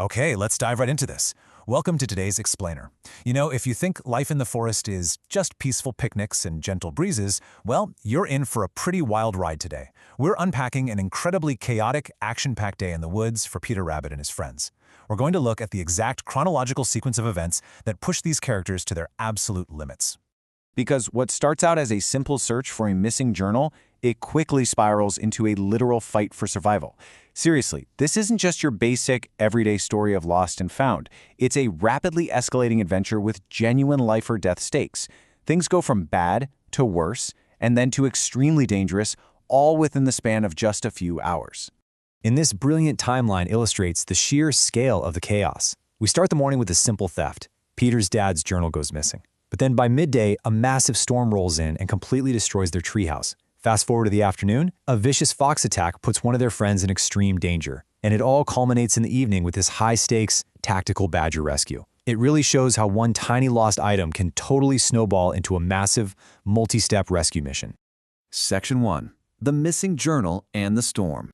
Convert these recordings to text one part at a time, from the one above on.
Okay, let's dive right into this. Welcome to today's explainer. You know, if you think life in the forest is just peaceful picnics and gentle breezes, well, you're in for a pretty wild ride today. We're unpacking an incredibly chaotic, action-packed day in the woods for Peter Rabbit and his friends. We're going to look at the exact chronological sequence of events that push these characters to their absolute limits. Because what starts out as a simple search for a missing journal, it quickly spirals into a literal fight for survival. Seriously, this isn't just your basic, everyday story of lost and found. It's a rapidly escalating adventure with genuine life or death stakes. Things go from bad to worse, and then to extremely dangerous, all within the span of just a few hours. In this brilliant timeline illustrates the sheer scale of the chaos. We start the morning with a simple theft. Peter's dad's journal goes missing. But then by midday, a massive storm rolls in and completely destroys their treehouse. Fast forward to the afternoon, a vicious fox attack puts one of their friends in extreme danger. And it all culminates in the evening with this high-stakes, tactical badger rescue. It really shows how one tiny lost item can totally snowball into a massive, multi-step rescue mission. Section 1. The Missing Journal and the Storm.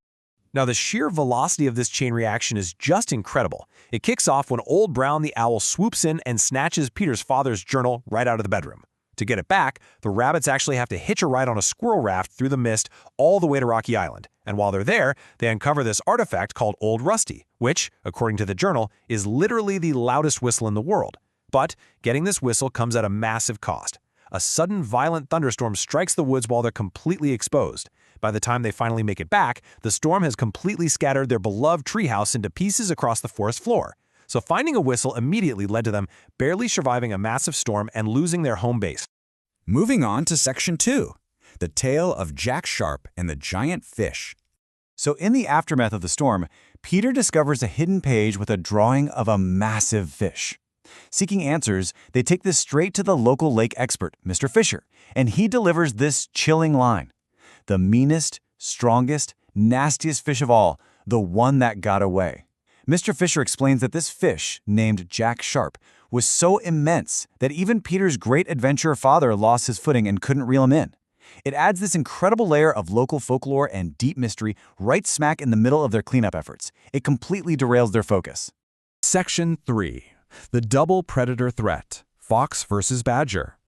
Now, the sheer velocity of this chain reaction is just incredible. It kicks off when Old Brown the Owl swoops in and snatches Peter's father's journal right out of the bedroom. To get it back, the rabbits actually have to hitch a ride on a squirrel raft through the mist all the way to Rocky Island. And while they're there, they uncover this artifact called Old Rusty, which, according to the journal, is literally the loudest whistle in the world. But getting this whistle comes at a massive cost. A sudden violent thunderstorm strikes the woods while they're completely exposed. By the time they finally make it back, the storm has completely scattered their beloved treehouse into pieces across the forest floor. So finding a whistle immediately led to them barely surviving a massive storm and losing their home base. Moving on to Section 2. The Tale of Jack Sharp and the Giant Fish. So in the aftermath of the storm, Peter discovers a hidden page with a drawing of a massive fish. Seeking answers, they take this straight to the local lake expert, Mr. Fisher, and he delivers this chilling line. The meanest, strongest, nastiest fish of all, the one that got away. Mr. Fisher explains that this fish, named Jack Sharp, was so immense that even Peter's great adventurer father lost his footing and couldn't reel him in. It adds this incredible layer of local folklore and deep mystery right smack in the middle of their cleanup efforts. It completely derails their focus. Section 3. The Double Predator Threat. Fox versus Badger.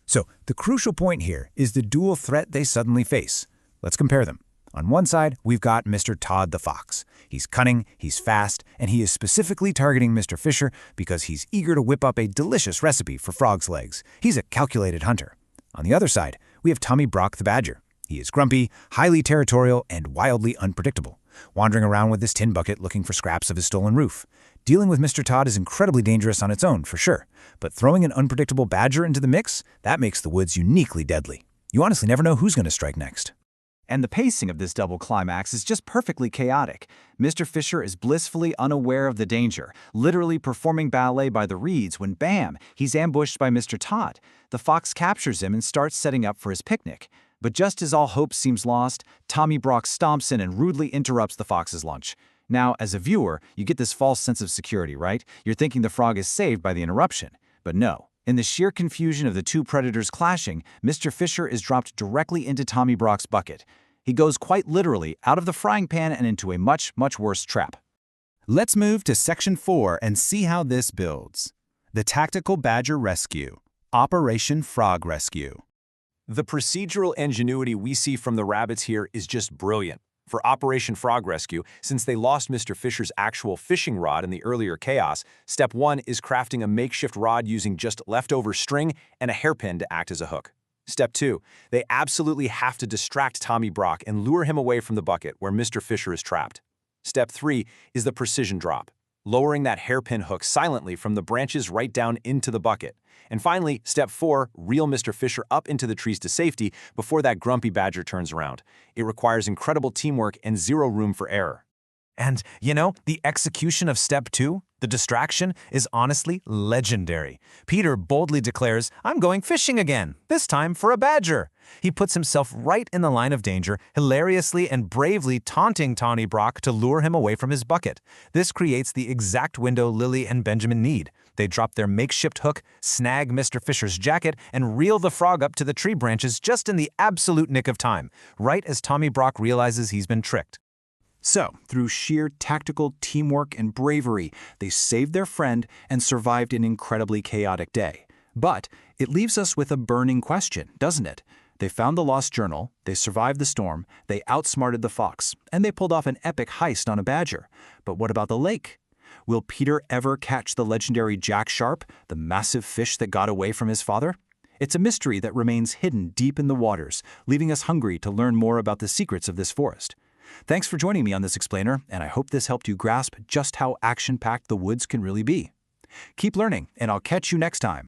So, the crucial point here is the dual threat they suddenly face. Let's compare them. On one side, we've got Mr. Tod the Fox. He's cunning, he's fast, and he is specifically targeting Mr. Fisher because he's eager to whip up a delicious recipe for frog's legs. He's a calculated hunter. On the other side, we have Tommy Brock the Badger. He is grumpy, highly territorial, and wildly unpredictable, wandering around with his tin bucket looking for scraps of his stolen roof. Dealing with Mr. Tod is incredibly dangerous on its own, for sure, but throwing an unpredictable badger into the mix, that makes the woods uniquely deadly. You honestly never know who's going to strike next. And the pacing of this double climax is just perfectly chaotic. Mr. Fisher is blissfully unaware of the danger, literally performing ballet by the reeds when bam, he's ambushed by Mr. Tod. The fox captures him and starts setting up for his picnic. But just as all hope seems lost, Tommy Brock stomps in and rudely interrupts the fox's lunch. Now, as a viewer, you get this false sense of security, right? You're thinking the frog is saved by the interruption. But no. In the sheer confusion of the two predators clashing, Mr. Fisher is dropped directly into Tommy Brock's bucket. He goes quite literally out of the frying pan and into a much, much worse trap. Let's move to Section 4 and see how this builds. The Tactical Badger Rescue. Operation Frog Rescue. The procedural ingenuity we see from the rabbits here is just brilliant. For Operation Frog Rescue, since they lost Mr. Fisher's actual fishing rod in the earlier chaos, step 1 is crafting a makeshift rod using just leftover string and a hairpin to act as a hook. Step 2, they absolutely have to distract Tommy Brock and lure him away from the bucket where Mr. Fisher is trapped. Step 3 is the precision drop, lowering that hairpin hook silently from the branches right down into the bucket. And finally, step 4, reel Mr. Fisher up into the trees to safety before that grumpy badger turns around. It requires incredible teamwork and zero room for error. And, you know, the execution of step 2, the distraction, is honestly legendary. Peter boldly declares, "I'm going fishing again, this time for a badger." He puts himself right in the line of danger, hilariously and bravely taunting Tommy Brock to lure him away from his bucket. This creates the exact window Lily and Benjamin need. They drop their makeshift hook, snag Mr. Fisher's jacket, and reel the frog up to the tree branches just in the absolute nick of time, right as Tommy Brock realizes he's been tricked. So, through sheer tactical teamwork and bravery, they saved their friend and survived an incredibly chaotic day. But it leaves us with a burning question, doesn't it? They found the lost journal, they survived the storm, they outsmarted the fox, and they pulled off an epic heist on a badger. But what about the lake? Will Peter ever catch the legendary Jack Sharp, the massive fish that got away from his father? It's a mystery that remains hidden deep in the waters, leaving us hungry to learn more about the secrets of this forest. Thanks for joining me on this explainer, and I hope this helped you grasp just how action-packed the woods can really be. Keep learning, and I'll catch you next time.